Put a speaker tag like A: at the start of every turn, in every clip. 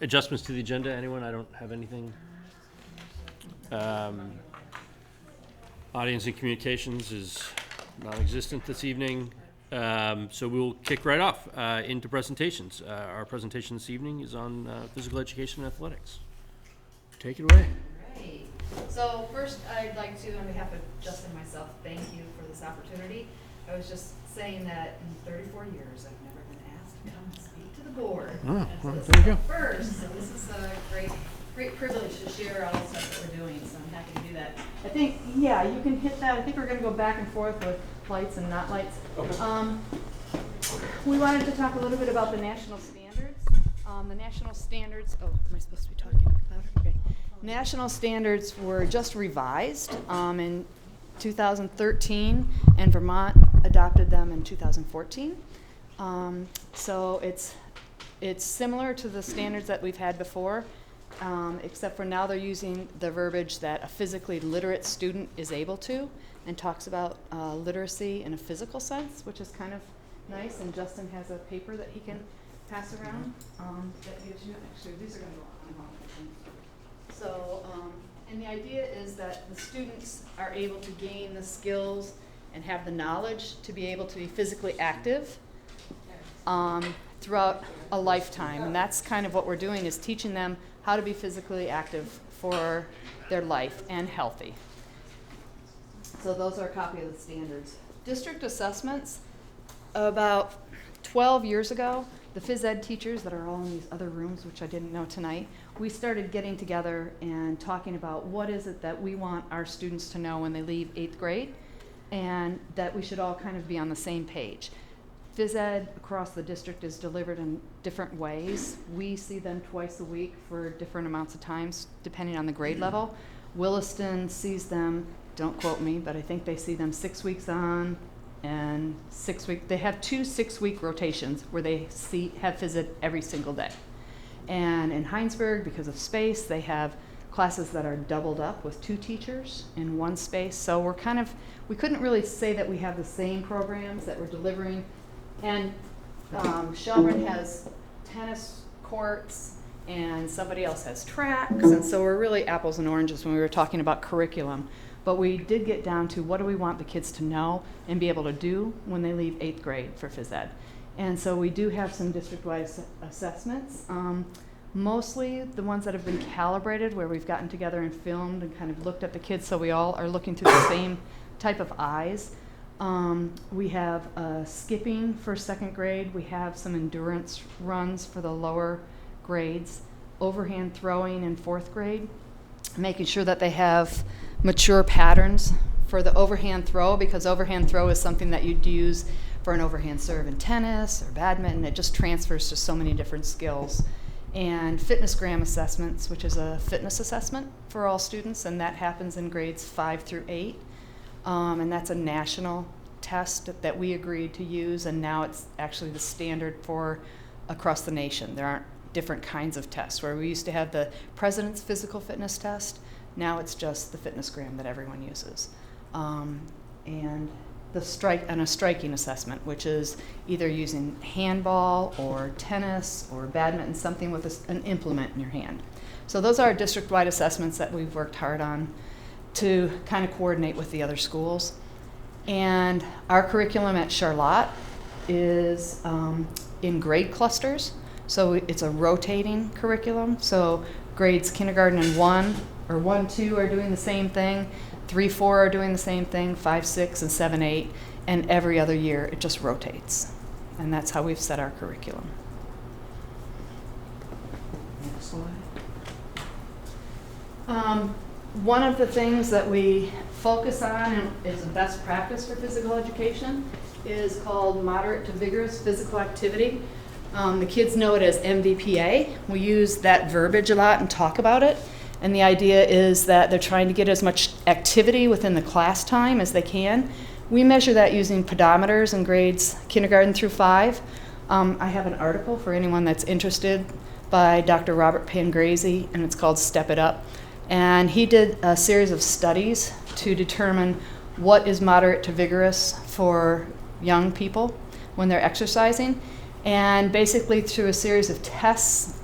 A: Adjustments to the agenda, anyone? I don't have anything. Audience and communications is non-existent this evening. So we'll kick right off into presentations. Our presentation this evening is on physical education and athletics. Take it away.
B: Great. So first, I'd like to, on behalf of Justin and myself, thank you for this opportunity. I was just saying that in 34 years, I've never been asked to come and speak to the board.
A: Oh,
B: And so
A: well,
B: this
A: there
B: is
A: you
B: the
A: go.
B: first, so this is a great privilege to share all the stuff that we're doing, so I'm happy to do that. I think, yeah, you can hit that. I think we're going to go back and forth with lights and not lights. Okay. We wanted to talk a little bit about the national standards. The national standards, oh, am I supposed to be talking louder? Okay. National standards were just revised in 2013, and Vermont adopted them in 2014. So it's similar to the standards that we've had before, except for now they're using the verbiage that a physically literate student is able to, and talks about literacy in a physical sense, which is kind of nice. And Justin has a paper that he can pass around that gives you, actually these are going to go on. So, and the idea is that the students are able to gain the skills and have the knowledge to be able to be physically active throughout a lifetime. And that's kind of what we're doing, is teaching them how to be physically active for their life and healthy. So those are a copy of the standards. District assessments, about 12 years ago, the phys ed teachers that are all in these other rooms, which I didn't know tonight, we started getting together and talking about what is it that we want our students to know when they leave 8th grade, and that we should all kind of be on the same page. Phys ed across the district is delivered in different ways. We see them twice a week for different amounts of times, depending on the grade level. Williston sees them, don't quote me, but I think they see them 6 weeks on and 6 weeks. They have 2 6-week rotations where they have phys ed every single day. And in Heinsberg, because of space, they have classes that are doubled up with 2 teachers in one space. So we couldn't really say that we have the same programs that we're delivering. And Shelburne has tennis courts, and somebody else has tracks, and so we're really apples and oranges when we were talking about curriculum. But we did get down to what do we want the kids to know and be able to do when they leave 8th grade for phys ed. And so we do have some district-wide assessments, mostly the ones that have been calibrated, where we've gotten together and filmed and kind of looked at the kids so we all are looking through the same type of eyes. We have skipping for 2nd grade. We have some endurance runs for the lower grades, overhand throwing in 4th grade, making sure that they have mature patterns for the overhand throw, because overhand throw is something that you'd use for an overhand serve in tennis or badminton. It just transfers to so many different skills. And fitnessgram assessments, which is a fitness assessment for all students, and that happens in grades 5 through 8. And that's a national test that we agreed to use, and now it's actually the standard for across the nation. There aren't different kinds of tests, where we used to have the president's physical fitness test. Now it's just the fitnessgram that everyone uses. And a striking assessment, which is either using handball or tennis or badminton, something with an implement in your hand. So those are our district-wide assessments that we've worked hard on to kind of coordinate with the other schools. And our curriculum at Charlotte is in grade clusters. So it's a rotating curriculum. So grades kindergarten and 1 or 1, 2 are doing the same thing. 3, 4 are doing the same thing. 5, 6, and 7, 8. And every other year it just rotates. And that's how we've set our curriculum. Next slide. One of the things that we focus on and is a best practice for physical education is called moderate to vigorous physical activity. The kids know it as MVPA. We use that verbiage a lot and talk about it. And the idea is that they're trying to get as much activity within the class time as they can. We measure that using pedometers in grades kindergarten through 5. I have an article for anyone that's interested by Dr. Robert Pangrazi, and it's called Step It Up. And he did a series of studies to determine what is moderate to vigorous for young people when they're exercising. And basically through a series of tests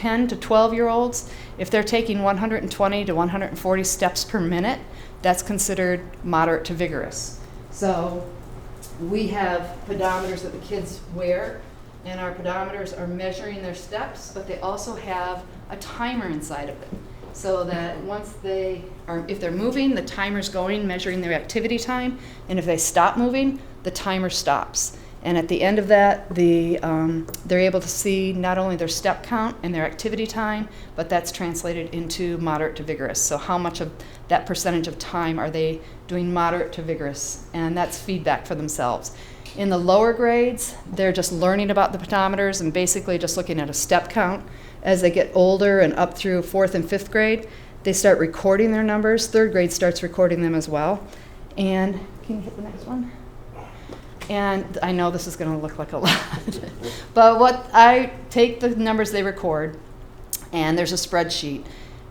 B: 10 to 12-year-olds, if they're taking 120 to 140 steps per minute, that's considered moderate to vigorous. So we have pedometers that the kids wear, and our pedometers are measuring their steps, but they also have a timer inside of it. So that once if they're moving, the timer's going, measuring their activity time, and if they stop moving, the timer stops. And at the end of that, they're able to see not only their step count and their activity time, but that's translated into moderate to vigorous. So how much of that percentage of time are they doing moderate to vigorous? And that's feedback for themselves. In the lower grades, they're just learning about the pedometers and basically just looking at a step count. As they get older and up through 4th and 5th grade, they start recording their numbers. 3rd grade starts recording them as well. And can you hit the next one? And I know this is going to look like a lot, but I take the numbers they record, and there's a spreadsheet.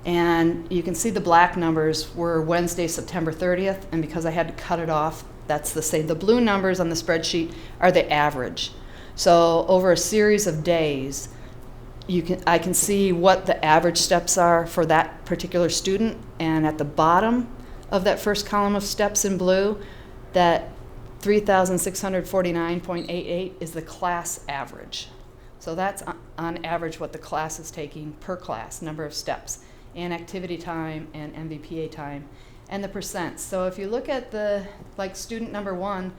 B: And you can see the black numbers were Wednesday, September 30th, and because I had to cut it off, that's the blue numbers on the spreadsheet are the average. So over a series of days, I can see what the average steps are for that particular student, and at the bottom of that first column of steps in blue, that 3,649.88 is the class average. So that's on average what the class is taking per class, number of steps, and activity time and MVPA time, and the percents. So if you look at student number 1,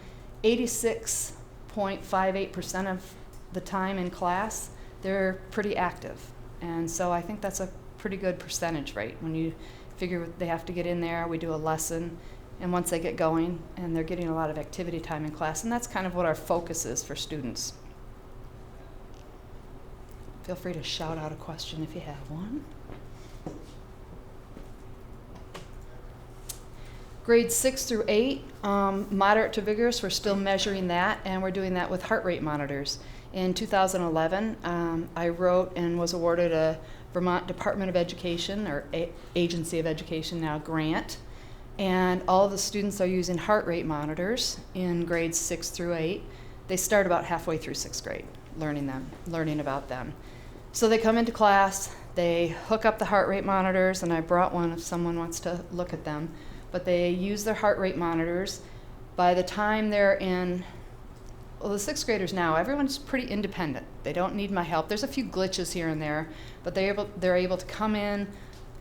B: 86.58% of the time in class, they're pretty active. And so I think that's a pretty good percentage rate. When you figure they have to get in there, we do a lesson, and once they get going, and they're getting a lot of activity time in class, and that's kind of what our focus is for students. Feel free to shout out a question if you have one. Grades 6 through 8, moderate to vigorous, we're still measuring that, and we're doing that with heart rate monitors. In 2011, I wrote and was awarded a Vermont Department of Education, or Agency of Education now, grant. And all of the students are using heart rate monitors in grades 6 through 8. They start about halfway through 6th grade, learning about them. So they come into class, they hook up the heart rate monitors, and I brought one if someone wants to look at them. But they use their heart rate monitors. By the time they're in, the 6th graders now, everyone's pretty independent. They don't need my help. There's a few glitches here and there, but they're able to come in,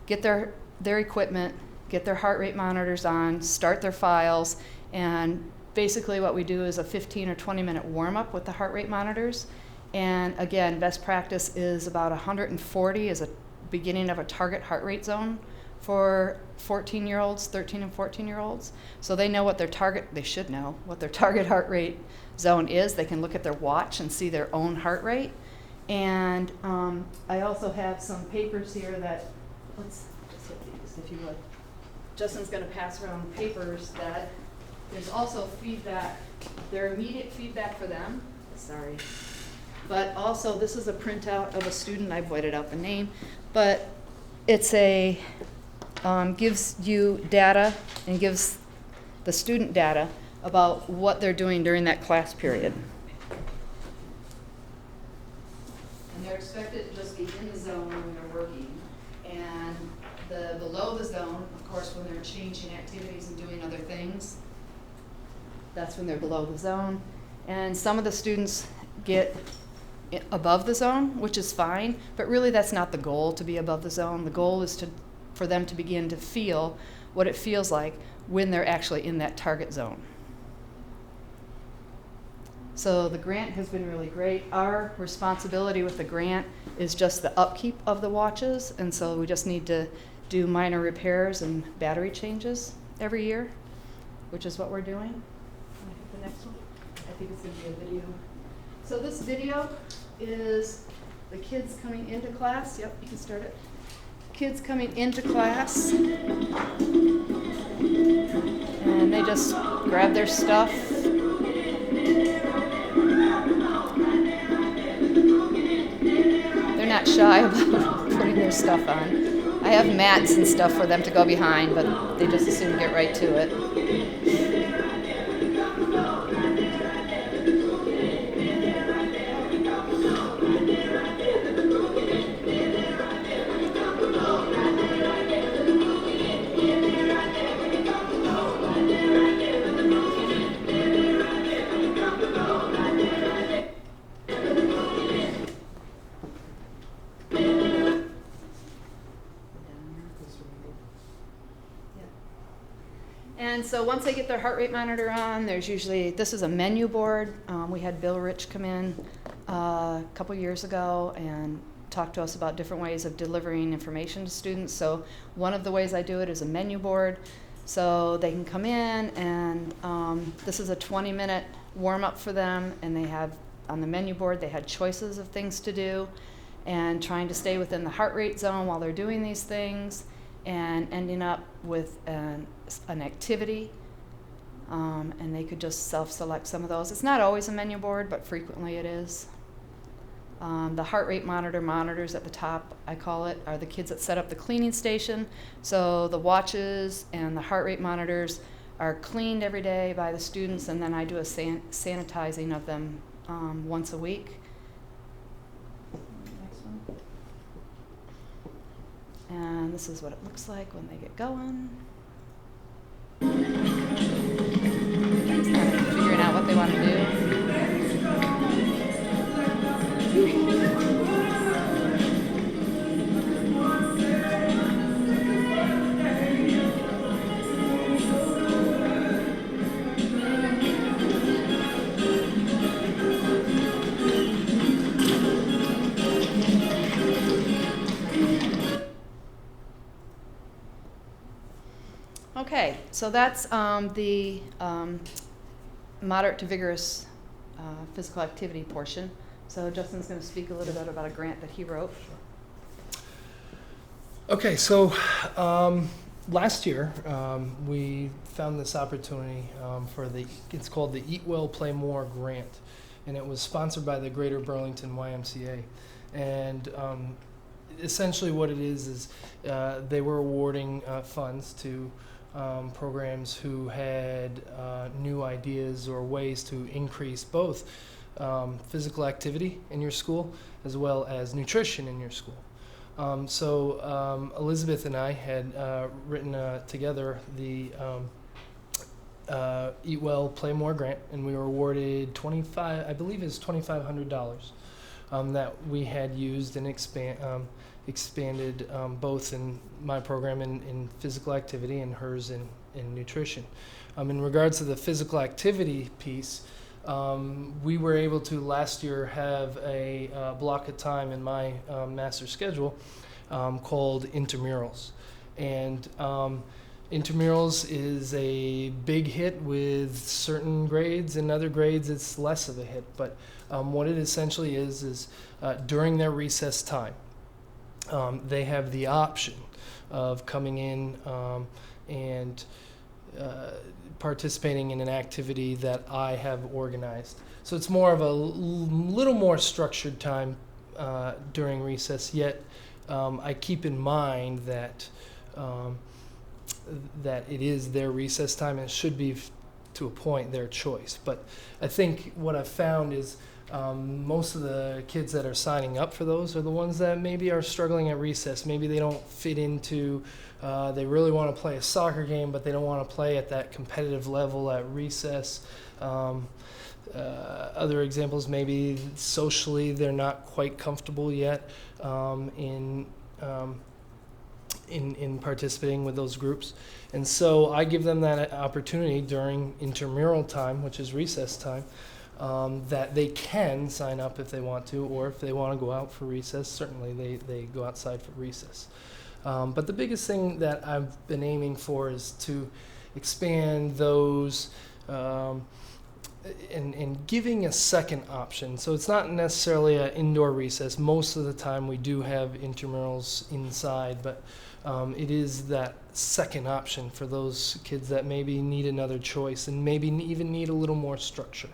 B: get their equipment, get their heart rate monitors on, start their files, and basically what we do is a 15 or 20-minute warm-up with the heart rate monitors. And again, best practice is about 140 as a beginning of a target heart rate zone for 14-year-olds, 13 and 14-year-olds. So they know what they should know what their target heart rate zone is. They can look at their watch and see their own heart rate. And I also have some papers here that, let's just hit these if you would. Justin's going to pass around papers that there's also feedback, their immediate feedback for them, sorry. But also this is a printout of a student, I've whited out the name, but it's gives you data and gives the student data about what they're doing during that class period. And they're expected to just be in the zone when they're working. And below the zone, of course, when they're changing activities and doing other things, that's when they're below the zone. And some of the students get above the zone, which is fine, but really that's not the goal, to be above the zone. The goal is for them to begin to feel what it feels like when they're actually in that target zone. So the grant has been really great. Our responsibility with the grant is just the upkeep of the watches, and so we just need to do minor repairs and battery changes every year, which is what we're doing. I think the next one, I think it's going to be a video. So this video is the kids coming into class. Yep, you can start it. Kids coming into class, and they just grab their stuff. They're not shy about putting their stuff on. I have mats and stuff for them to go behind, but they just as soon get right to it. so once they get their heart rate monitor on, there's usually, this is a menu board. We had Bill Rich come in a couple years ago and talk to us about different ways of delivering information to students. So one of the ways I do it is a menu board. So they can come in and this is a 20-minute warm-up for them, and they have, on the menu board, they had choices of things to do and trying to stay within the heart rate zone while they're doing these things and ending up with an activity. And they could just self-select some of those. It's not always a menu board, but frequently it is. The heart rate monitors at the top, I call it, are the kids that set up the cleaning station. So the watches and the heart rate monitors are cleaned every day by the students, and then I do a sanitizing of them once a week. Next one. And this is what it looks like when they get going. Just kind of figuring out what they want to do. Okay, so that's the moderate to vigorous physical activity portion. So Justin's going to speak a little bit about a grant that he wrote.
C: Okay, so last year we found this opportunity for it's called the Eat Well, Play More grant, and it was sponsored by the Greater Burlington YMCA. And essentially what it is they were awarding funds to programs who had new ideas or ways to increase both physical activity in your school as well as nutrition in your school. So Elizabeth and I had written together the Eat Well, Play More grant, and we were awarded $2,500 that we had used and expanded both in my program in physical activity and hers in nutrition. In regards to the physical activity piece, we were able to last year have a block of time in my master schedule called intramurals. And intramurals is a big hit with certain grades, and other grades it's less of a hit. But what it essentially is during their recess time, they have the option of coming in and participating in an activity that I have organized. So it's more of a little more structured time during recess, yet I keep in mind that that it is their recess time, and it should be, to a point, their choice. But I think what I've found is most of the kids that are signing up for those are the ones that maybe are struggling at recess. Maybe they don't fit into, they really want to play a soccer game, but they don't want to play at that competitive level at recess. Other examples, maybe socially they're not quite comfortable yet in participating with those groups. And so I give them that opportunity during intramural time, which is recess time, that they can sign up if they want to, or if they want to go out for recess, certainly they go outside for recess. But the biggest thing that I've been aiming for is to expand those and giving a second option. So it's not necessarily an indoor recess. Most of the time we do have intramurals inside, but it is that second option for those kids that maybe need another choice and maybe even need a little more structure.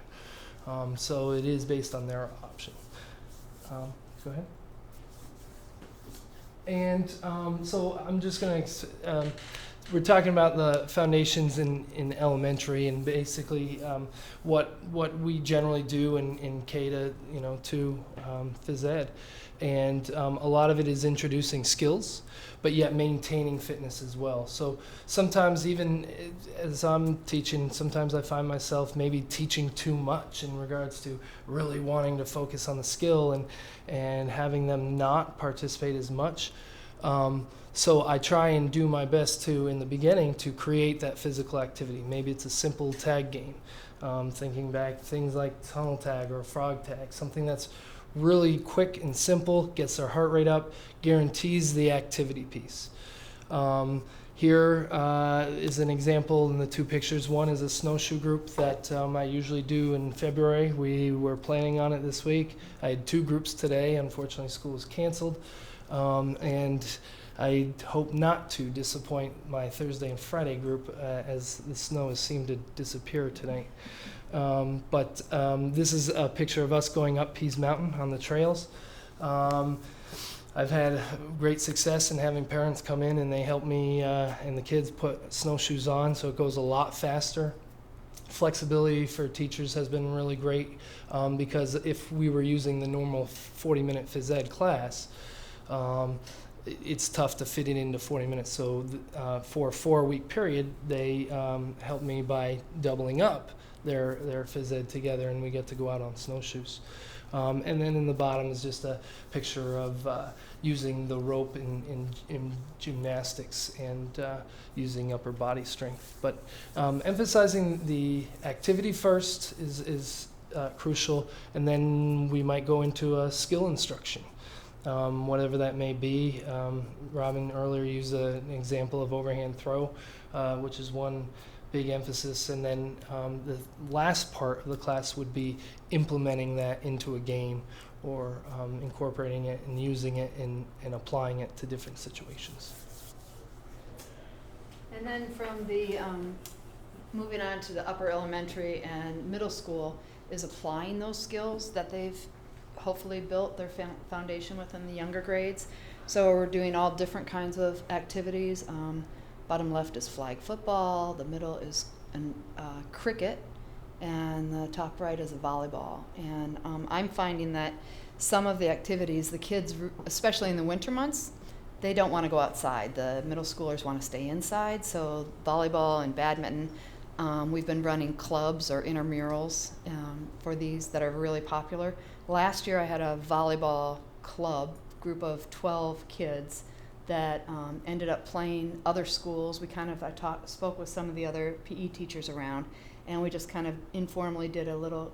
C: So it is based on their option. Go ahead. And so I'm just going to, we're talking about the foundations in elementary, and basically what we generally do in K to 2 phys ed. And a lot of it is introducing skills, but yet maintaining fitness as well. So sometimes even as I'm teaching, sometimes I find myself maybe teaching too much in regards to really wanting to focus on the skill and having them not participate as much. So I try and do my best to, in the beginning, to create that physical activity. Maybe it's a simple tag game. Thinking back, things like tunnel tag or frog tag, something that's really quick and simple, gets their heart rate up, guarantees the activity piece. Here is an example in the two pictures. One is a snowshoe group that I usually do in February. We were planning on it this week. I had two groups today. Unfortunately, school was canceled. And I hope not to disappoint my Thursday and Friday group as the snow has seemed to disappear tonight. But this is a picture of us going up Pease Mountain on the trails. I've had great success in having parents come in and they help me and the kids put snowshoes on, so it goes a lot faster. Flexibility for teachers has been really great because if we were using the normal 40-minute phys ed class, it's tough to fit it into 40 minutes. So for a 4-week period, they helped me by doubling up their phys ed together, and we get to go out on snowshoes. And then in the bottom is just a picture of using the rope in gymnastics and using upper body strength. But emphasizing the activity first is crucial, and then we might go into a skill instruction. Whatever that may be. Robin earlier used an example of overhand throw, which is one big emphasis, and then the last part of the class would be implementing that into a game or incorporating it and using it and applying it to different situations.
B: And then from the, moving on to the upper elementary and middle school is applying those skills that they've hopefully built their foundation within the younger grades. So we're doing all different kinds of activities. Bottom left is flag football, the middle is cricket, and the top right is a volleyball. And I'm finding that some of the activities, the kids, especially in the winter months, they don't want to go outside. The middle schoolers want to stay inside, so volleyball and badminton. We've been running clubs or intramurals for these that are really popular. Last year I had a volleyball club, group of 12 kids that ended up playing other schools. I spoke with some of the other PE teachers around, and we just kind of informally did a little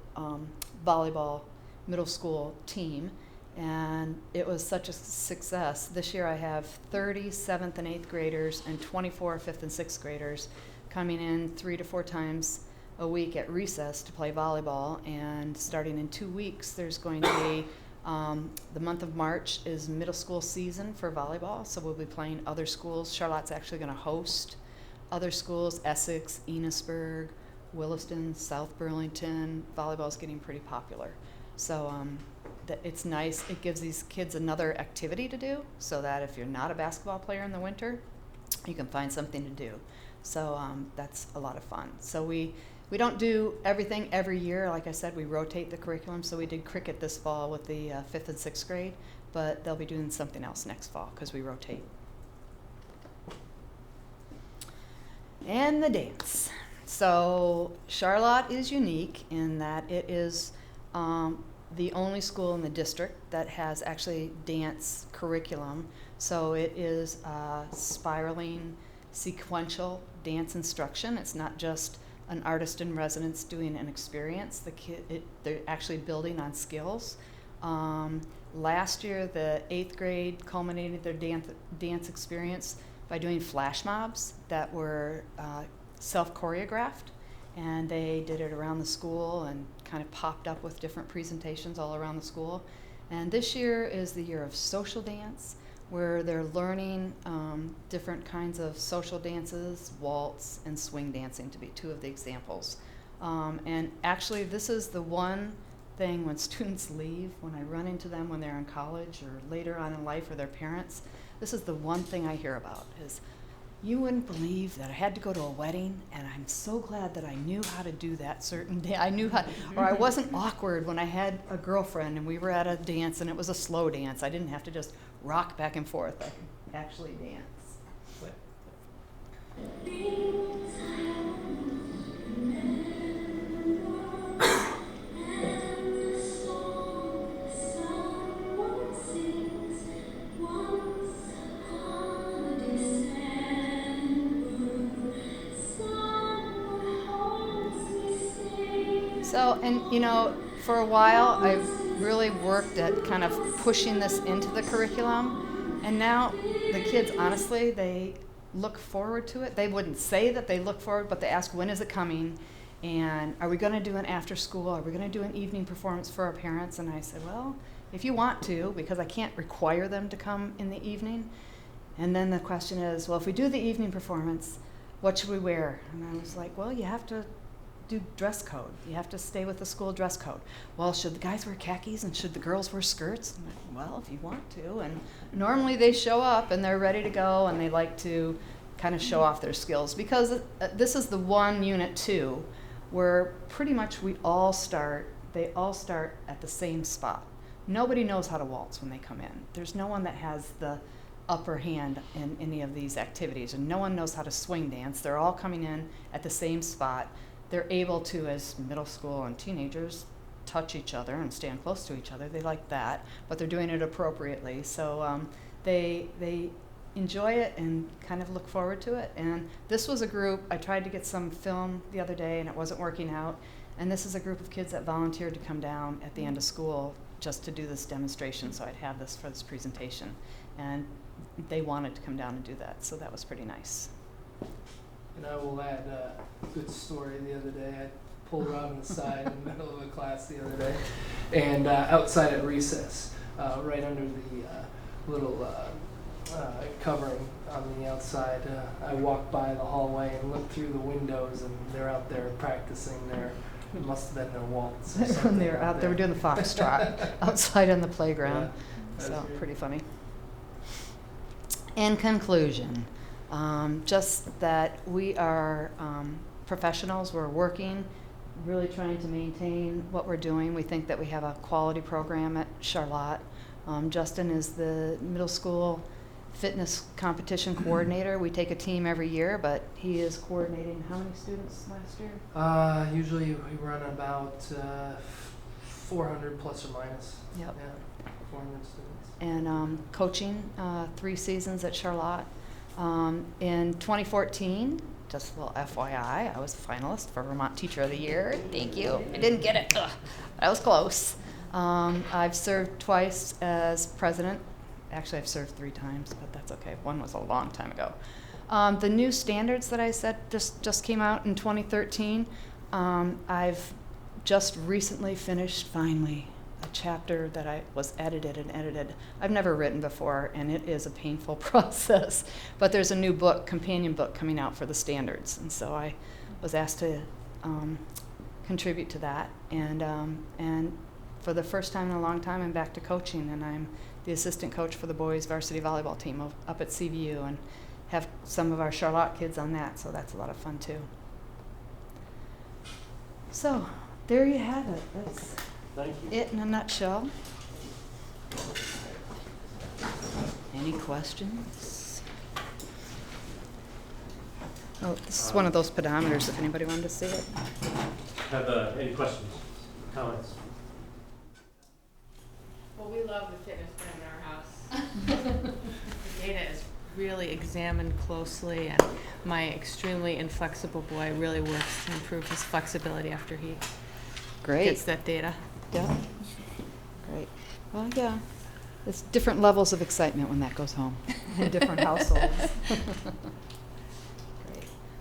B: volleyball middle school team, and it was such a success. This year I have 30 7th and 8th graders and 24 5th and 6th graders coming in 3 to 4 times a week at recess to play volleyball, and starting in 2 weeks there's going to be the month of March is middle school season for volleyball, so we'll be playing other schools. Charlotte's actually going to host other schools, Essex, Enosburg, Williston, South Burlington. Volleyball's getting pretty popular. So it's nice. It gives these kids another activity to do, so that if you're not a basketball player in the winter, you can find something to do. So that's a lot of fun. So we don't do everything every year. Like I said, we rotate the curriculum. So we did cricket this fall with the 5th and 6th grade, but they'll be doing something else next fall because we rotate. And the dance. So Charlotte is unique in that it is the only school in the district that has actually dance curriculum. So it is spiraling, sequential dance instruction. It's not just an artist in residence doing an experience. They're actually building on skills. Last year, the 8th grade culminated their dance experience by doing flash mobs that were self-choreographed, and they did it around the school and kind of popped up with different presentations all around the school. And this year is the year of social dance, where they're learning different kinds of social dances, waltz and swing dancing to be 2 of the examples. And actually this is the one thing when students leave, when I run into them when they're in college or later on in life or their parents, this is the one thing I hear about is, you wouldn't believe that I had to go to a wedding, and I'm so glad that I knew how to do that certain day. I knew how, or I wasn't awkward when I had a girlfriend and we were at a dance and it was a slow dance. I didn't have to just rock back and forth. I could actually dance. And, you know, for a while, I really worked at kind of pushing this into the curriculum. And now the kids, honestly, they look forward to it. They wouldn't say that they look forward, but they ask, when is it coming? And are we going to do an after school? Are we going to do an evening performance for our parents? And I said, well, if you want to, because I can't require them to come in the evening. And then the question is, well, if we do the evening performance, what should we wear? And I was like, well, you have to do dress code. You have to stay with the school dress code. Well, should the guys wear khakis and should the girls wear skirts? I'm like, well, if you want to. And normally they show up and they're ready to go and they like to kind of show off their skills, because this is the one unit 2 where pretty much they all start at the same spot. Nobody knows how to waltz when they come in. There's no one that has the upper hand in any of these activities, and no one knows how to swing dance. They're all coming in at the same spot. They're able to, as middle school and teenagers, touch each other and stand close to each other. They like that, but they're doing it appropriately. So they enjoy it and kind of look forward to it. And this was a group, I tried to get some film the other day and it wasn't working out. And this is a group of kids that volunteered to come down at the end of school just to do this demonstration, so I'd have this for this presentation. And they wanted to come down and do that, so that was pretty nice.
C: And I will add a good story. The other day, I pulled Robin aside in the middle of a class the other day, and outside at recess, right under the little covering on the outside, I walked by the hallway and looked through the windows, and they're out there practicing it must have been their waltz. Or something
B: They were out there doing the foxtrot outside on the playground.
C: Yeah,
B: So
C: great.
B: pretty funny. In conclusion, just that we are professionals. We're working, really trying to maintain what we're doing. We think that we have a quality program at Charlotte. Justin is the middle school fitness competition coordinator. We take a team every year, but he is coordinating how many students last year?
C: Usually we run about 400 plus or minus.
B: Yep.
C: Yeah, 400 students.
B: And coaching 3 seasons at Charlotte. In 2014, just a little FYI, I was a finalist for Vermont Teacher of the Year. Thank you. I didn't get it. Ugh. I was close. I've served twice as president. Actually, I've served 3 times, but that's okay. One was a long time ago. The new standards that I said just came out in 2013. I've just recently finished, finally, a chapter that I was edited. I've never written before, and it is a painful process. But there's a new book, companion book, coming out for the standards, and so I was asked to contribute to that. And for the first time in a long time, I'm back to coaching, and I'm the assistant coach for the boys varsity volleyball team up at CVU, and have some of our Charlotte kids on that, so that's a lot of fun too. So there you have it. That's
A: Thank you.
B: it in a nutshell. Any questions? Oh, this is one of those pedometers, if anybody wanted to see it.
A: Have any questions, comments?
D: Well, we love the fitness plan in our house. The data is really examined closely, and my extremely inflexible boy really works to improve his flexibility after he
B: Great.
D: gets that data.
B: Yeah. Great. Well, yeah. There's different levels of excitement when that goes home in different households. Great.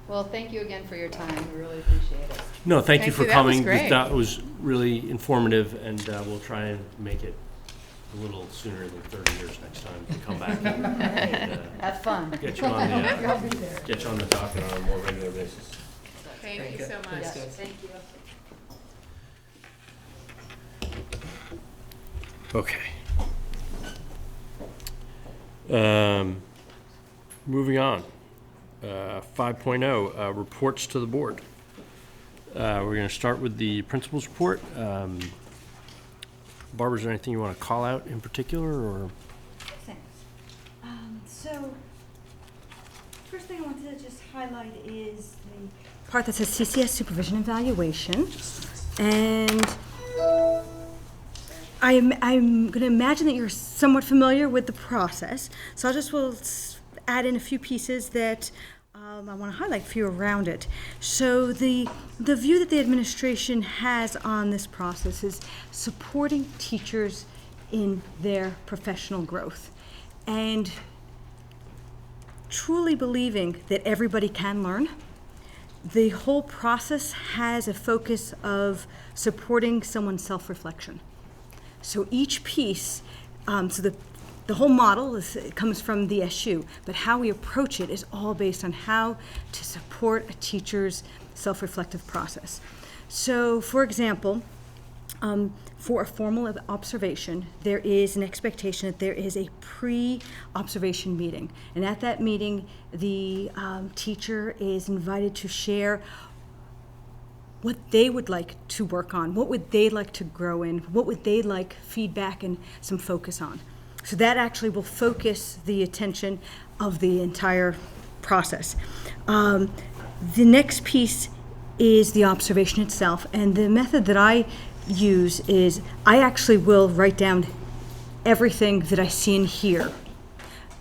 B: Well, thank you again for your time. We really appreciate it.
A: No, thank you
D: Thank
A: for
D: you. That was
A: coming.
D: great.
A: That was really informative, and we'll try and make it a little sooner than 30 years next time to come back and
B: Have fun.
A: get you on the
B: I'll be there.
A: get you on the docket on a more regular basis.
D: Thank you so much.
C: Thanks, guys.
B: Thank you.
A: Okay. Moving on. 5.0, reports to the board. We're going to start with the principal's report. Barbara, is there anything you want to call out in particular, or?
E: Thanks. So, first thing I wanted to just highlight is the part that says CCS supervision and evaluation. And I'm going to imagine that you're somewhat familiar with the process. So I just will add in a few pieces that I want to highlight a few around it. So the view that the administration has on this process is supporting teachers in their professional growth and truly believing that everybody can learn. The whole process has a focus of supporting someone's self-reflection. So each piece, the whole model comes from the SU, but how we approach it is all based on how to support a teacher's self-reflective process. So, for example, for a formal observation, there is an expectation that there is a pre-observation meeting. And at that meeting, the teacher is invited to share what they would like to work on, what would they like to grow in, what would they like feedback and some focus on. So that actually will focus the attention of the entire process. The next piece is the observation itself, and the method that I use is I actually will write down everything that I see and hear.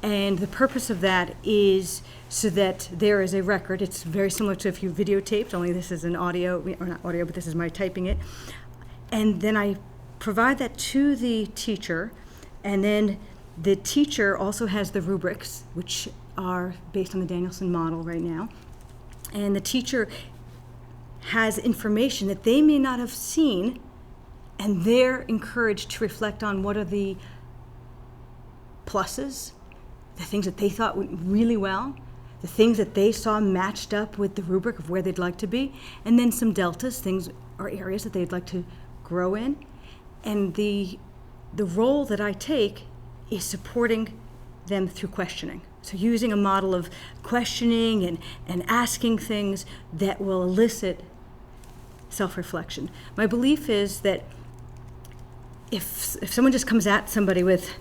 E: And the purpose of that is so that there is a record. It's very similar to if you videotaped, only this is an audio, or not audio, but this is my typing it. And then I provide that to the teacher, and then the teacher also has the rubrics, which are based on the Danielson model right now. And the teacher has information that they may not have seen, and they're encouraged to reflect on what are the pluses, the things that they thought went really well, the things that they saw matched up with the rubric of where they'd like to be, and then some deltas, things or areas that they'd like to grow in. And the role that I take is supporting them through questioning. So using a model of questioning and asking things that will elicit self-reflection. My belief is that if someone just comes at somebody with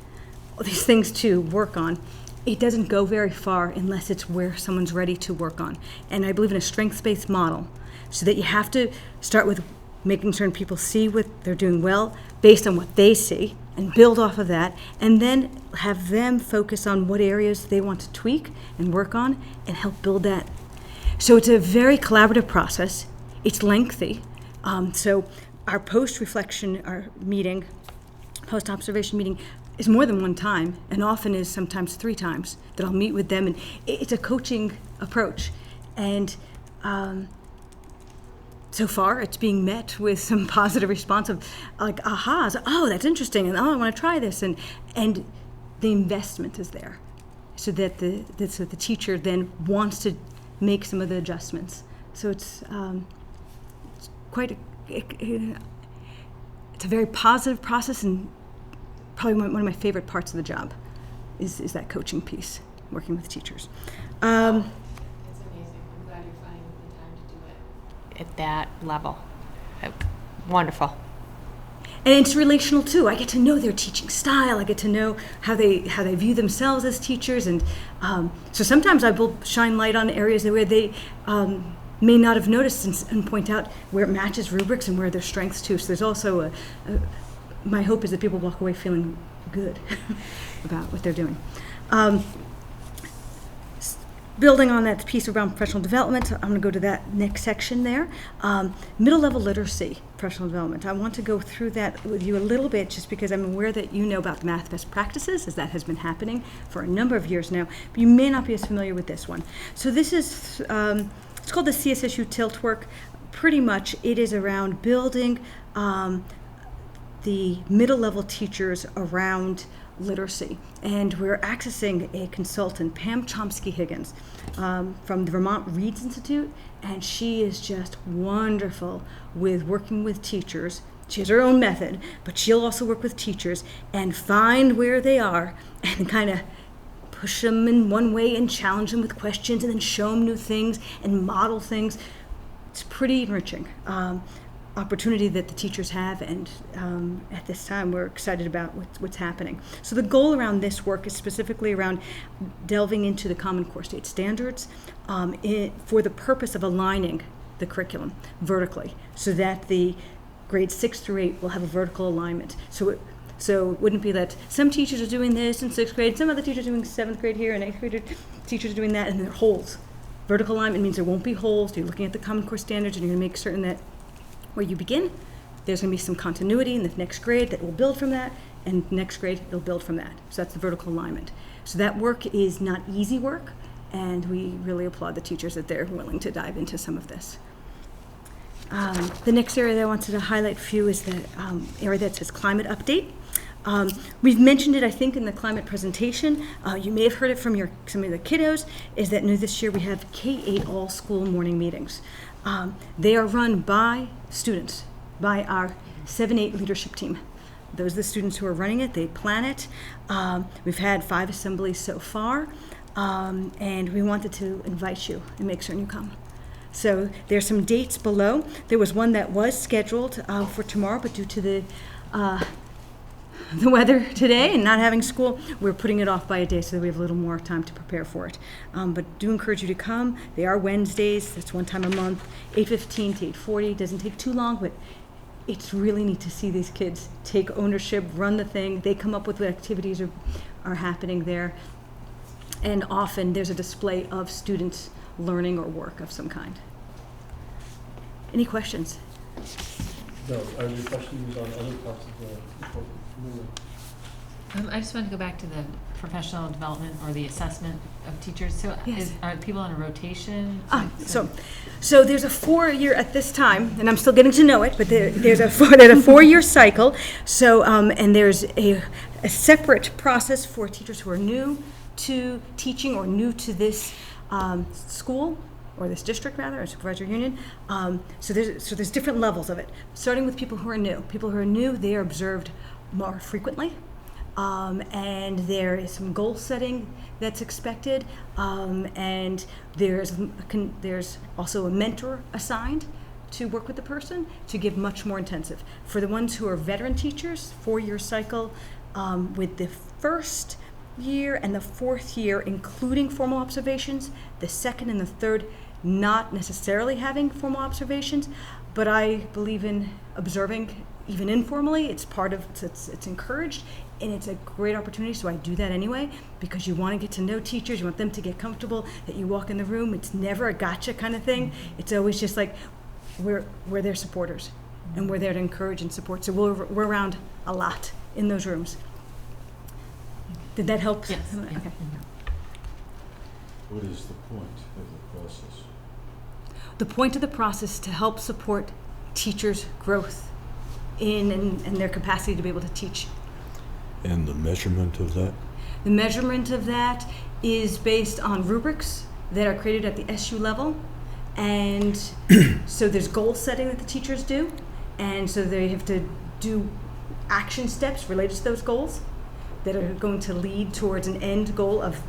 E: all these things to work on, it doesn't go very far unless it's where someone's ready to work on. And I believe in a strengths-based model, so that you have to start with making certain people see what they're doing well based on what they see and build off of that, and then have them focus on what areas they want to tweak and work on and help build that. So it's a very collaborative process. It's lengthy. So our post-reflection, our meeting, post-observation meeting is more than one time, and often is sometimes 3 times that I'll meet with them, and it's a coaching approach. And so far, it's being met with some positive response of like ahas. Oh, that's interesting, and oh, I want to try this, and the investment is there, so that the teacher then wants to make some of the adjustments. So it's quite it's a very positive process, and probably one of my favorite parts of the job is that coaching piece, working with teachers.
D: It's amazing. I'm glad you're finding the time to do it at that level. Wonderful.
E: And it's relational too. I get to know their teaching style. I get to know how they view themselves as teachers, and so sometimes I will shine light on areas where they may not have noticed, and point out where it matches rubrics and where their strengths too. So there's also my hope is that people walk away feeling good about what they're doing. Building on that piece around professional development, I'm going to go to that next section there. Middle level literacy, professional development. I want to go through that with you a little bit, just because I'm aware that you know about the math best practices, as that has been happening for a number of years now, but you may not be as familiar with this one. So this is, it's called the CSSU Tilt Work. Pretty much it is around building the middle level teachers around literacy. And we're accessing a consultant, Pam Chomsky-Higgins, from the Vermont Reads Institute, and she is just wonderful with working with teachers. She has her own method, but she'll also work with teachers and find where they are and kind of push them in one way and challenge them with questions, and then show them new things and model things. It's pretty enriching. Opportunity that the teachers have, and at this time we're excited about what's happening. So the goal around this work is specifically around delving into the Common Core State Standards for the purpose of aligning the curriculum vertically, so that the grades 6 through 8 will have a vertical alignment. So it wouldn't be that some teachers are doing this in 6th grade, some other teachers are doing 7th grade here, and 8th grade teachers are doing that, and there are holes. Vertical alignment means there won't be holes. You're looking at the Common Core standards, and you're going to make certain that where you begin, there's going to be some continuity in the next grade that will build from that, and next grade it'll build from that. So that's the vertical alignment. So that work is not easy work, and we really applaud the teachers that they're willing to dive into some of this. The next area that I wanted to highlight for you is the area that says climate update. We've mentioned it, I think, in the climate presentation. You may have heard it from some of the kiddos, is that new this year we have K-8 all-school morning meetings. They are run by students, by our 7-8 leadership team. Those are the students who are running it. They plan it. We've had 5 assemblies so far, and we wanted to invite you and make certain you come. So there's some dates below. There was one that was scheduled for tomorrow, but due to the weather today and not having school, we're putting it off by a day so that we have a little more time to prepare for it. But do encourage you to come. They are Wednesdays. That's one time a month, 8:15 to 8:40. Doesn't take too long, but it's really neat to see these kids take ownership, run the thing. They come up with what activities are happening there. And often there's a display of students learning or work of some kind. Any questions?
A: No, are there questions on other parts of the
F: I just wanted to go back to the professional development or the assessment of teachers. So
E: Yes.
F: are people on a rotation?
E: So there's a 4-year at this time, and I'm still getting to know it, but there's a 4-year cycle. So and there's a separate process for teachers who are new to teaching or new to this school or this district rather, or supervisor union. So there's different levels of it. Starting with people who are new. People who are new, they are observed more frequently. And there is some goal setting that's expected, and there's also a mentor assigned to work with the person to give much more intensive. For the ones who are veteran teachers, 4-year cycle, with the first year and the 4th year including formal observations, the 2nd and the 3rd not necessarily having formal observations, but I believe in observing even informally. It's part of, it's encouraged, and it's a great opportunity, so I do that anyway, because you want to get to know teachers, you want them to get comfortable, that you walk in the room, it's never a gotcha kind of thing. It's always just like, we're their supporters, and we're there to encourage and support, so we're around a lot in those rooms. Did that help?
F: Yes.
E: Okay.
G: What is the point of the process?
E: The point of the process is to help support teachers' growth and their capacity to be able to teach.
G: And the measurement of that?
E: The measurement of that is based on rubrics that are created at the SU level. And so there's goal setting that the teachers do. And so they have to do action steps related to those goals that are going to lead towards an end goal of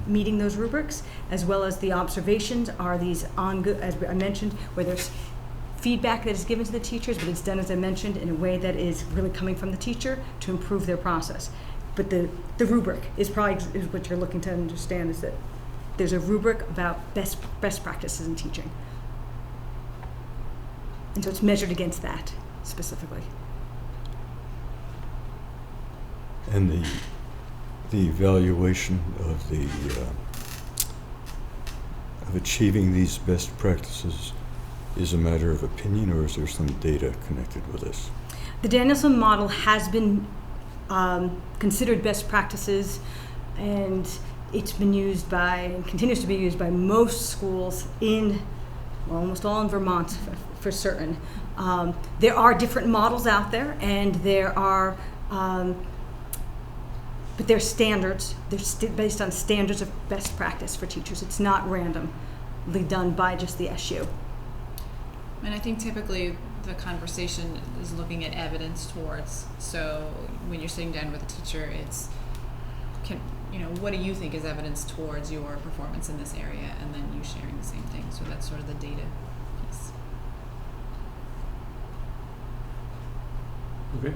E: meeting those rubrics, as well as the observations are these as I mentioned, where there's feedback that is given to the teachers, but it's done, as I mentioned, in a way that is really coming from the teacher to improve their process. But the rubric is what you're looking to understand, is that there's a rubric about best practices in teaching. And so it's measured against that specifically.
G: And the evaluation of of achieving these best practices is a matter of opinion, or is there some data connected with this?
E: The Danielson model has been considered best practices, and it's been used and continues to be used by most schools almost all in Vermont for certain. There are different models out there, and there are but they're standards. They're based on standards of best practice for teachers. It's not randomly done by just the SU.
H: And I think typically the conversation is looking at evidence towards. So when you're sitting down with a teacher, it's, what do you think is evidence towards your performance in this area, and then you sharing the same thing. So that's sort of the data piece.
A: Okay.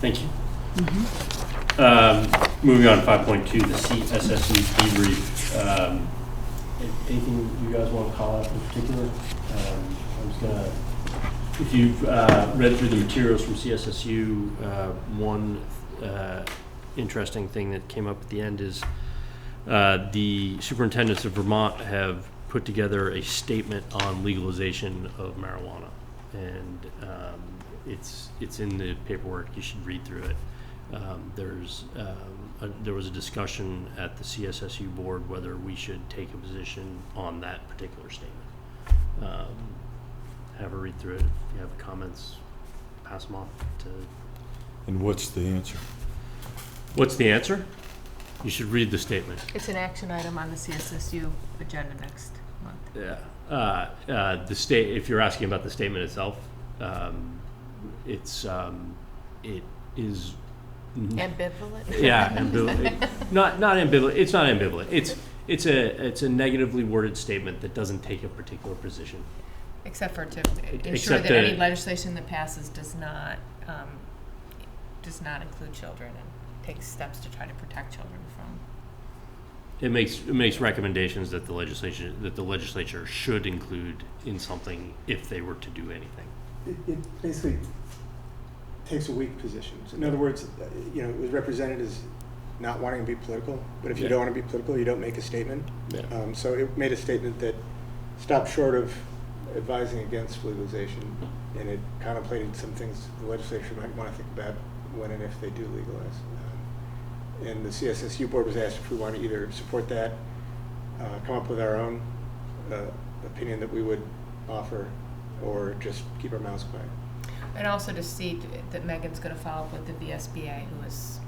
A: Thank you. Moving on, 5.2, the CSSU debrief. Anything you guys want to call out in particular? I'm just gonna, if you've read through the materials from CSSU, one interesting thing that came up at the end is The superintendents of Vermont have put together a statement on legalization of marijuana, and it's in the paperwork. You should read through it. There was a discussion at the CSSU board whether we should take a position on that particular statement. Have a read through it. If you have comments, pass them on to.
G: And what's the answer?
A: What's the answer? You should read the statement.
D: It's an action item on the CSSU agenda next month.
A: Yeah. The state, if you're asking about the statement itself, it is.
D: Ambivalent?
A: Yeah, ambivalent. Not ambivalent. It's not ambivalent. It's a negatively worded statement that doesn't take a particular position.
D: Except for to ensure
A: Except
D: that
A: that-
D: any legislation that passes does not include children and takes steps to try to protect children from.
A: It makes recommendations that the legislature should include in something if they were to do anything.
I: It basically takes a weak position. So in other words, it was represented as not wanting to be political, but if you
A: Yeah.
I: don't want to be political, you don't make a statement.
A: Yeah.
I: So it made a statement that stopped short of advising against legalization, and it contemplated some things the legislature might want to think about when and if they do legalize. And the CSSU board was asked if we want to either support that, come up with our own opinion that we would offer, or just keep our mouths quiet.
D: And also to see that Megan's going to follow up with the VSBA, who is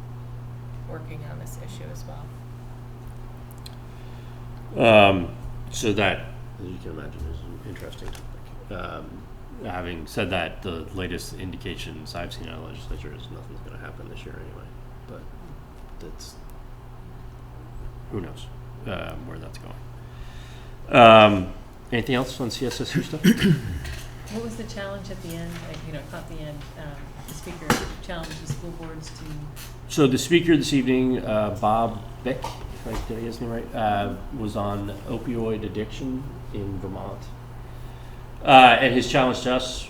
D: working on this issue as well.
A: So that, as you can imagine, is an interesting topic. Having said that, the latest indications I've seen out of the legislature is nothing's going to happen this year anyway. But that's, who knows where that's going. Anything else on CSSU stuff?
F: What was the challenge at the end? I caught the end. The speaker challenged the school boards to.
A: So the speaker this evening, Bob Bick, if I did his name right, was on opioid addiction in Vermont. And his challenge to us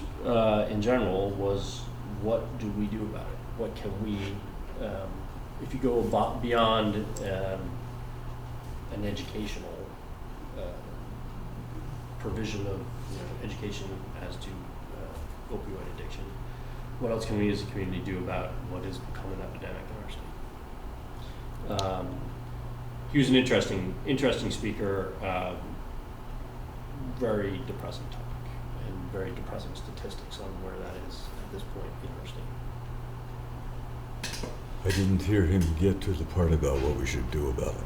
A: in general was, what do we do about it? What can we, if you go beyond an educational provision of education as to opioid addiction, what else can we as a community do about what has become an epidemic in our state? He was an interesting speaker, very depressing topic, and very depressing statistics on where that is at this point in our state.
G: I didn't hear him get to the part about what we should do about it.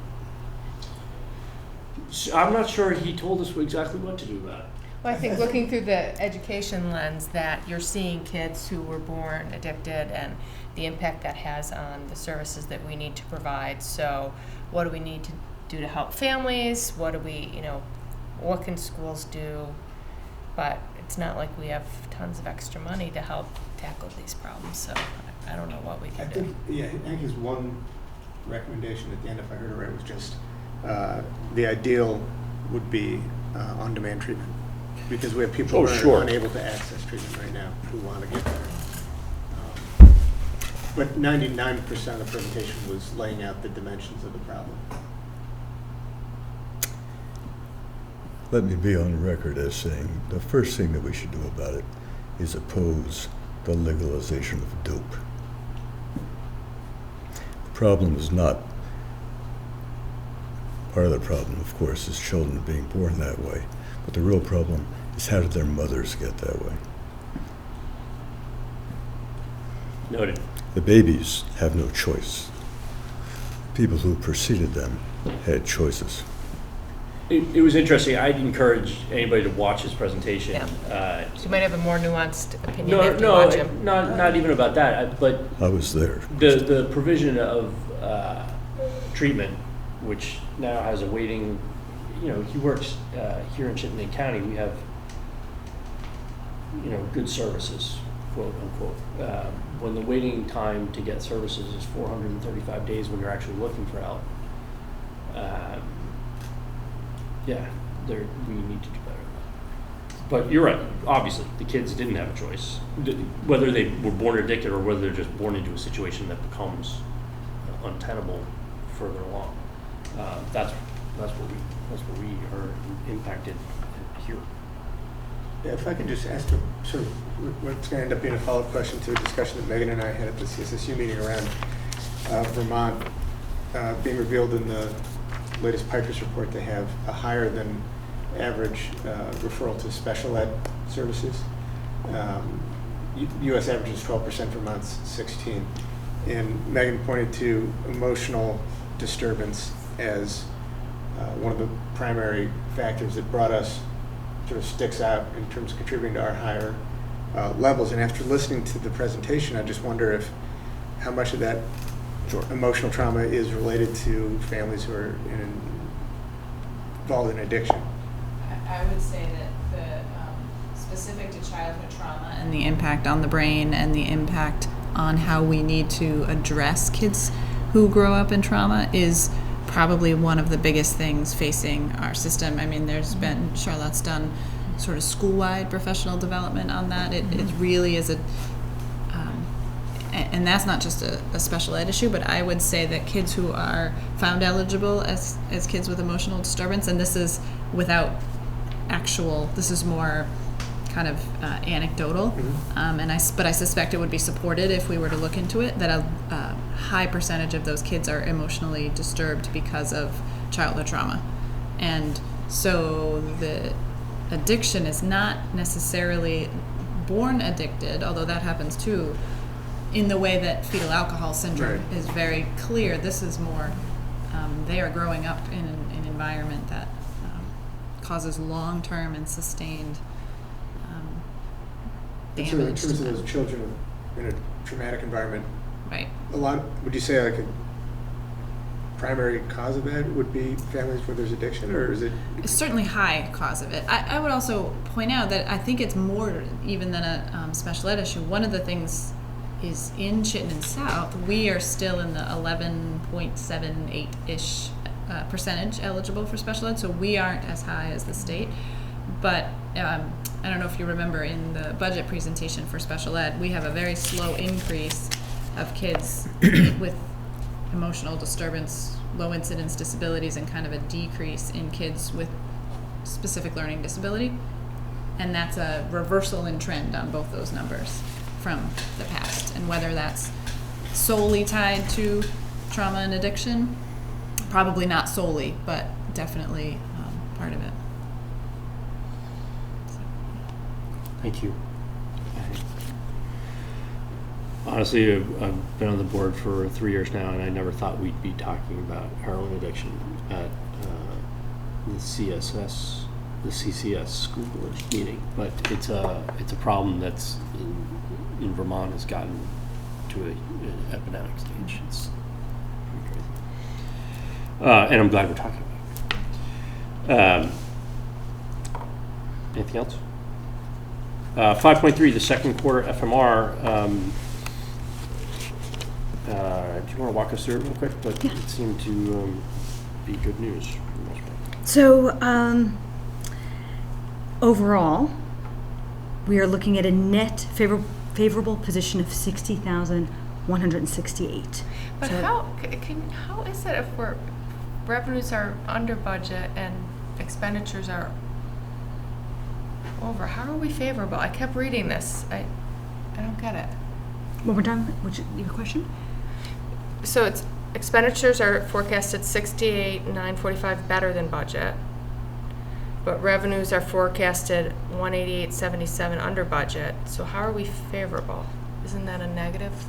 A: So I'm not sure he told us exactly what to do about it.
D: Well, I think looking through the education lens, that you're seeing kids who were born addicted and the impact that has on the services that we need to provide. So what do we need to do to help families? What do we, what can schools do? But it's not like we have tons of extra money to help tackle these problems. So I don't know what we can do.
I: I think his one recommendation at the end, if I heard it right, was just the ideal would be on-demand treatment. Because we have people who are unable to access treatment right now who want to get better. But 99% of the presentation was laying out the dimensions of the problem.
G: Let me be on record as saying the first thing that we should do about it is oppose the legalization of dope. The problem is not, part of the problem, of course, is children being born that way. But the real problem is, how did their mothers get that way?
A: Noted.
G: The babies have no choice. People who preceded them had choices.
A: It was interesting. I'd encourage anybody to watch his presentation.
D: Yeah. You might have a more nuanced opinion after you watch him.
A: Not even about that. But
G: I was there.
A: the provision of treatment, which now has a waiting. He works here in Chittenden County. We have good services, quote unquote. When the waiting time to get services is 435 days when you're actually looking for help. We need to do better. But you're right. Obviously, the kids didn't have a choice, whether they were born addicted or whether they're just born into a situation that becomes untenable further along. That's what we are impacted here.
I: Yeah, if I could just ask a sort of, what's going to end up being a follow-up question to a discussion that Megan and I had at the CSSU meeting around Vermont being revealed in the latest Piper's report. They have a higher than average referral to special ed services. U.S. average is 12%, Vermont's 16%. And Megan pointed to emotional disturbance as one of the primary factors that brought us, sort of sticks out in terms of contributing to our higher levels. And after listening to the presentation, I just wonder if how much of that emotional trauma is related to families who are involved in addiction.
H: I would say that the specific to childhood trauma and the impact on the brain and the impact on how we need to address kids who grow up in trauma is probably one of the biggest things facing our system. I mean, there's been, Charlotte's done sort of school-wide professional development on that. It really is and that's not just a special ed issue, but I would say that kids who are found eligible as kids with emotional disturbance, and this is without actual, this is more kind of anecdotal, but I suspect it would be supported if we were to look into it, that a high percentage of those kids are emotionally disturbed because of childhood trauma. And so the addiction is not necessarily born addicted, although that happens too, in the way that fetal alcohol syndrome is very clear. This is more, they are growing up in an environment that causes long-term and sustained damage.
I: So in terms of those children in a traumatic environment,
H: right.
I: A lot, would you say like a primary cause of that would be families where there's addiction, or is it?
H: It's certainly high cause of it. I would also point out that I think it's more even than a special ed issue. One of the things is in Chittenden South, we are still in the 11.78-ish percentage eligible for special ed, so we aren't as high as the state. But I don't know if you remember in the budget presentation for special ed, we have a very slow increase of kids with emotional disturbance, low incidence disabilities, and kind of a decrease in kids with specific learning disability. And that's a reversal in trend on both those numbers from the past. And whether that's solely tied to trauma and addiction, probably not solely, but definitely part of it.
A: Thank you. Honestly, I've been on the board for 3 years now, and I never thought we'd be talking about heroin addiction at the CCS school board meeting. But it's a problem that's in Vermont has gotten to an epidemic stage. It's pretty crazy, and I'm glad we're talking about it. Anything else? 5.3, the second quarter FMR. Do you want to walk us through it real quick? But it seemed to be good news for the most part.
E: So overall, we are looking at a net favorable position of 60,168.
D: But
E: So-
D: how is it if revenues are under budget and expenditures are over? How are we favorable? I kept reading this. I don't get it.
E: One more time, your question?
D: So it's expenditures are forecasted 68,945 better than budget, but revenues are forecasted 188,77 under budget. So how are we favorable? Isn't that a negative?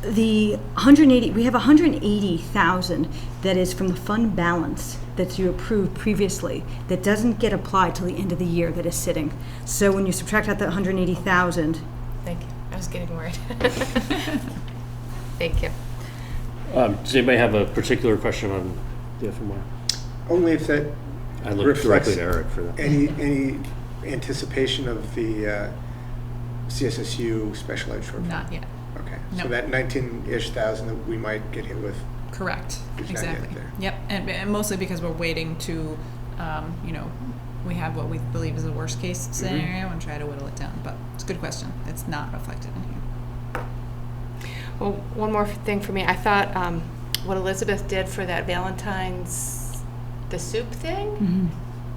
E: The 180, we have 180,000 that is from the fund balance that you approved previously that doesn't get applied till the end of the year, that is sitting. So when you subtract out the 180,000,
D: Thank you. I was getting worried. Thank you.
A: Does anybody have a particular question on the FMR?
I: Only if that
A: I look
I: reflects
A: directly to Eric for that.
I: any anticipation of the CSSU special ed shortfall.
H: Not yet.
I: Okay,
H: No.
I: so that 19-ish thousand that we might get hit with.
H: Correct.
I: It's not yet
H: Exactly.
I: there.
H: Yep. And mostly because we're waiting to, we have what we believe is a worst case scenario and try to whittle it down. But it's a good question. It's not reflected in here.
D: Well, one more thing for me. I thought what Elizabeth did for that Valentine's, the soup thing,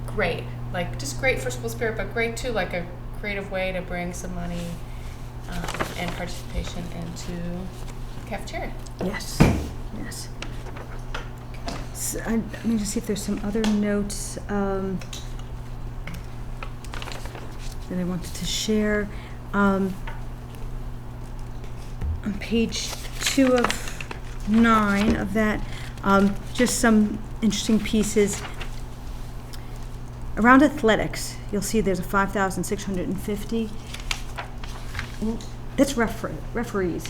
D: great. Like, just great for school spirit, but great too, like a creative way to bring some money and participation into cafeteria.
E: Yes, yes. So, let me just see if there's some other notes that I wanted to share. On page 2 of 9 of that, just some interesting pieces. Around athletics, you'll see there's a 5,650. That's referees.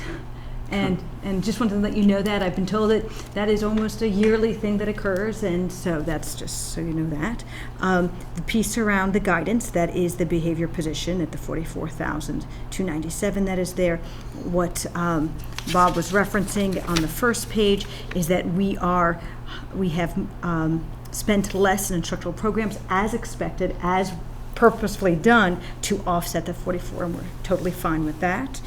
E: And just wanted to let you know that. I've been told that that is almost a yearly thing that occurs, and so that's just so you know that. The piece around the guidance, that is the behavior position at the 44,297 that is there. What Bob was referencing on the first page is that we have spent less in instructional programs as expected, as purposefully done to offset the 44, and we're totally fine with that.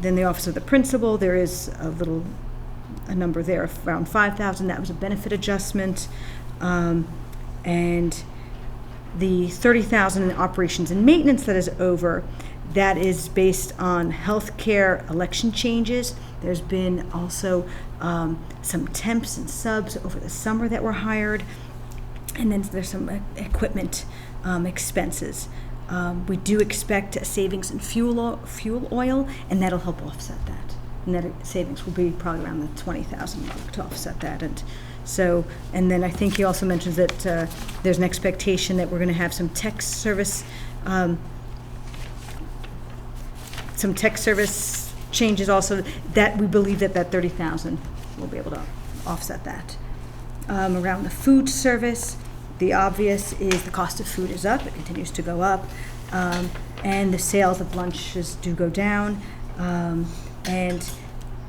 E: Then the Office of the Principal, there is a number there of around 5,000. That was a benefit adjustment. And the 30,000 in operations and maintenance that is over, that is based on healthcare election changes. There's been also some temps and subs over the summer that were hired. And then there's some equipment expenses. We do expect a savings in fuel oil, and that'll help offset that. And that savings will be probably around the 20,000 mark to offset that. And so, and then I think he also mentions that there's an expectation that we're going to have some tech service changes also. That we believe that 30,000 will be able to offset that. Around the food service, the obvious is the cost of food is up. It continues to go up. And the sales of lunches do go down. And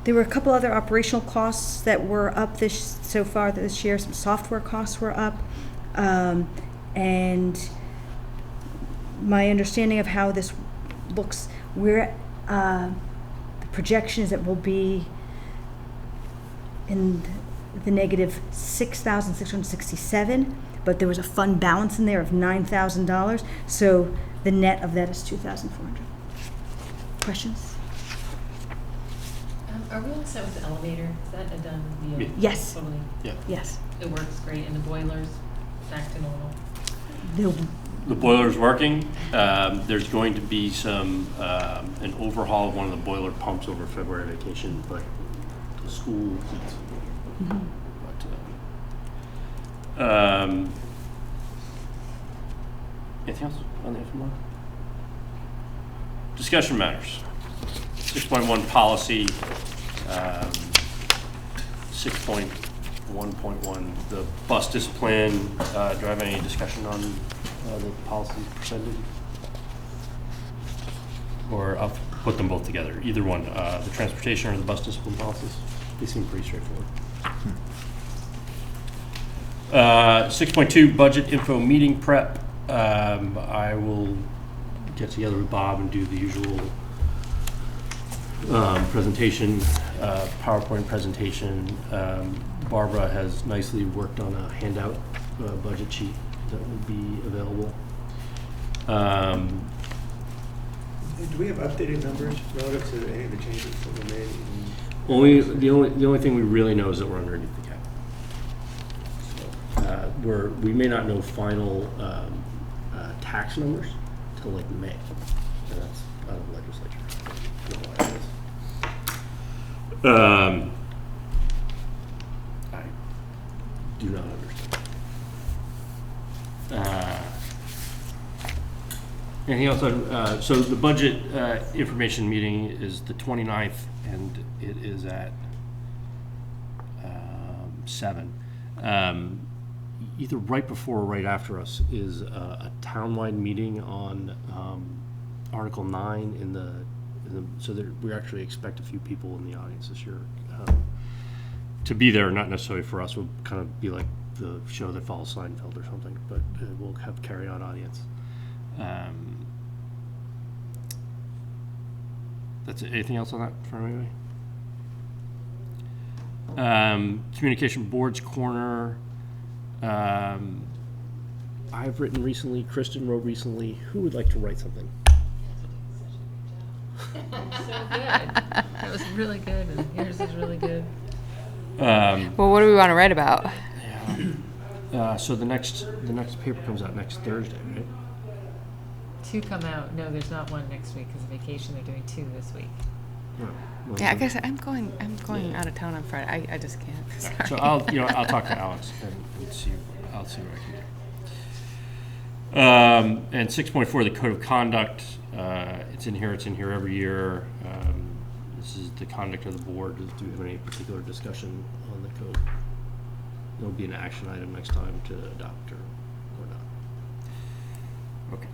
E: there were a couple other operational costs that were up so far this year. Some software costs were up. And my understanding of how this looks, the projection is that we'll be in the negative 6,667, but there was a fund balance in there of $9,000, so the net of that is 2,400. Questions?
F: Are we all set with the elevator? Is that a done deal?
A: Yeah.
E: Yes.
F: Totally.
A: Yeah.
E: Yes.
F: It works great, and the boilers back to normal.
A: The boiler's working. There's going to be an overhaul of one of the boiler pumps over February vacation, but the school. Anything else on the FMR? Discussion matters. 6.1 policy. 6.1.1 the bus discipline. Do I have any discussion on the policies presented? Or I'll put them both together. Either one, the transportation or the bus discipline policies. They seem pretty straightforward. 6.2 budget info meeting prep. I will get together with Bob and do the usual presentation, PowerPoint presentation. Barbara has nicely worked on a handout budget sheet that will be available.
I: Do we have updated numbers relative to any of the changes that were made?
A: The only thing we really know is that we're underneath the cap. So, we may not know final tax numbers till like May, and that's out of the legislature. I don't know why it is. I do not understand. Anything else on, so the budget information meeting is the 29th, and it is at 7. Either right before or right after us is a townwide meeting on Article 9 in the so that we actually expect a few people in the audience this year to be there, not necessarily for us. We'll kind of be like the show that follows Seinfeld or something, but we'll have carry-on audience. That's it. Anything else on that for anybody? Communication Boards Corner. I've written recently, Kristen wrote recently. Who would like to write something?
F: So good. That was really good, and yours is really good.
D: Well, what do we want to write about?
A: So the next paper comes out next Thursday, right?
F: 2 come out. No, there's not one next week because of vacation. They're doing 2 this week.
D: Yeah, I guess I'm going out of town on Friday. I just can't. Sorry.
A: So I'll talk to Alex and see. I'll see what I can do. And 6.4, the code of conduct. It's in here every year. This is the conduct of the board. Do you have any particular discussion on the code? There'll be an action item next time to adopt or not. Okay.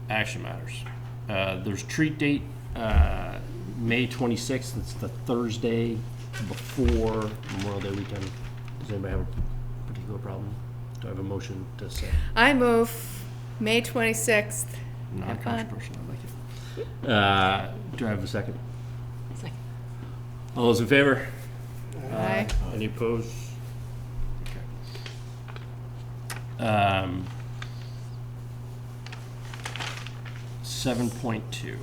A: Action matters. There's treat date, May 26th. It's the Thursday before Memorial Day weekend. Does anybody have a particular problem? Do I have a motion to set?
D: I move May 26th.
A: Non-controversial, I like it. Do I have a second?
D: Second.
A: All those in favor?
D: Aye.
A: Any opposed? Okay. 7.2.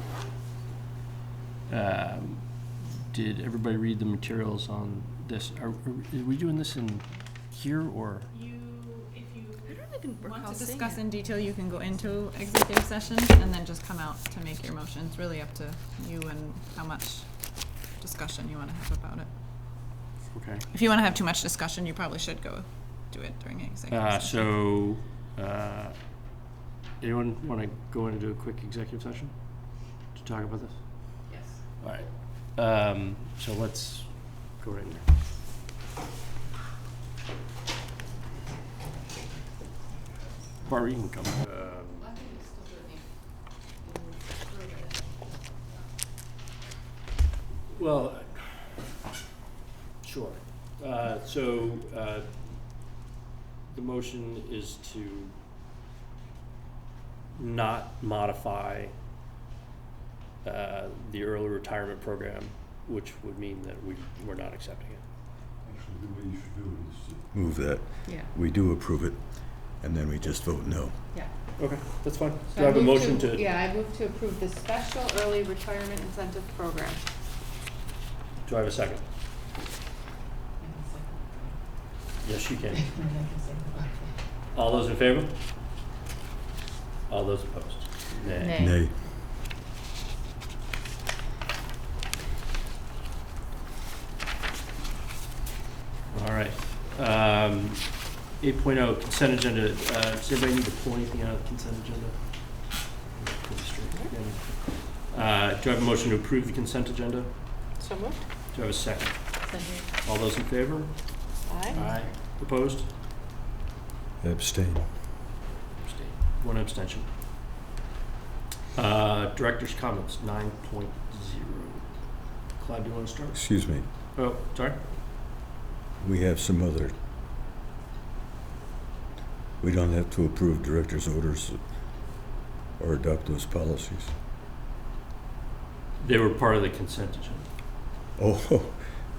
A: Did everybody read the materials on this? Are we doing this in here or?
H: Want to discuss in detail, you can go into executive session and then just come out to make your motion. It's really up to you and how much discussion you want to have about it.
A: Okay.
H: If you want to have too much discussion, you probably should go do it during executive session.
A: Anyone want to go into a quick executive session to talk about this?
H: Yes.
A: All right. So let's go right in there. Barbara, you can come. Well, sure. The motion is to not modify the early retirement program, which would mean that we're not accepting it.
G: Actually, the way you should do it is to move that.
D: Yeah.
G: We do approve it, and then we just vote no.
D: Yeah.
A: Okay, that's fine.
D: So
A: Do I have a motion to?
D: Yeah, I move to approve the special early retirement incentive program.
A: Do I have a second? Yes, you can. All those in favor? All those opposed?
D: Nay.
G: Nay.
A: All right. 8.0 consent agenda. Does everybody need to pull anything out of the consent agenda? Pretty straight again. Do I have a motion to approve the consent agenda?
D: So moved.
A: Do I have a second? All those in favor?
D: Aye.
A: Opposed?
G: Abstain.
A: Abstain. One abstention. Director's comments, 9.0. Clyde, do you want to start?
G: Excuse me.
A: Oh, sorry.
G: We have some other. We don't have to approve director's orders or adopt those policies.
A: They were part of the consent agenda.
G: Oh,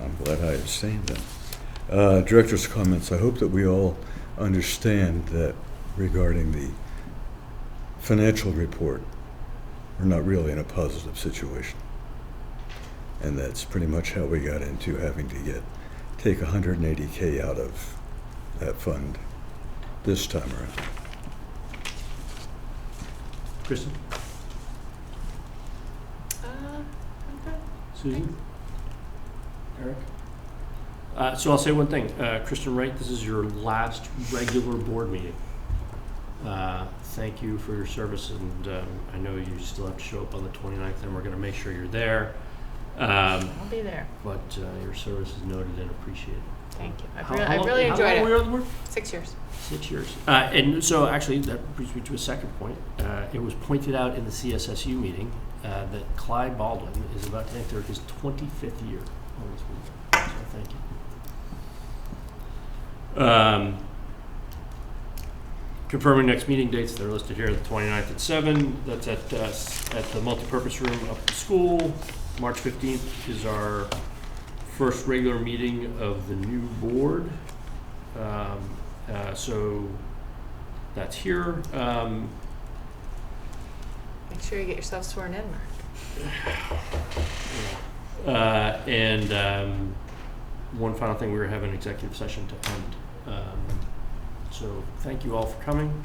G: I'm glad I abstained then. Director's comments. I hope that we all understand that regarding the financial report, we're not really in a positive situation. And that's pretty much how we got into having to take $180K out of that fund this time around.
A: Kristen? Susan? Eric? So I'll say one thing. Kristen Wright, this is your last regular board meeting. Thank you for your service, and I know you still have to show up on the 29th, and we're going to make sure you're there.
D: I'll be there.
A: But your service is noted and appreciated.
D: Thank you.
A: How
D: I really
A: long
D: enjoyed
A: were you
D: it.
A: on the board?
D: 6 years.
A: 6 years. And so actually, that brings me to a second point. It was pointed out in the CSSU meeting that Clyde Baldwin is about to enter his 25th year on this board. So thank you. Confirming next meeting dates, they're listed here, the 29th at 7. That's at the multipurpose room up at the school. March 15th is our first regular meeting of the new board. So that's here.
D: Make sure you get yourself sworn in, Mark.
A: And one final thing, we were having an executive session to end. So thank you all for coming.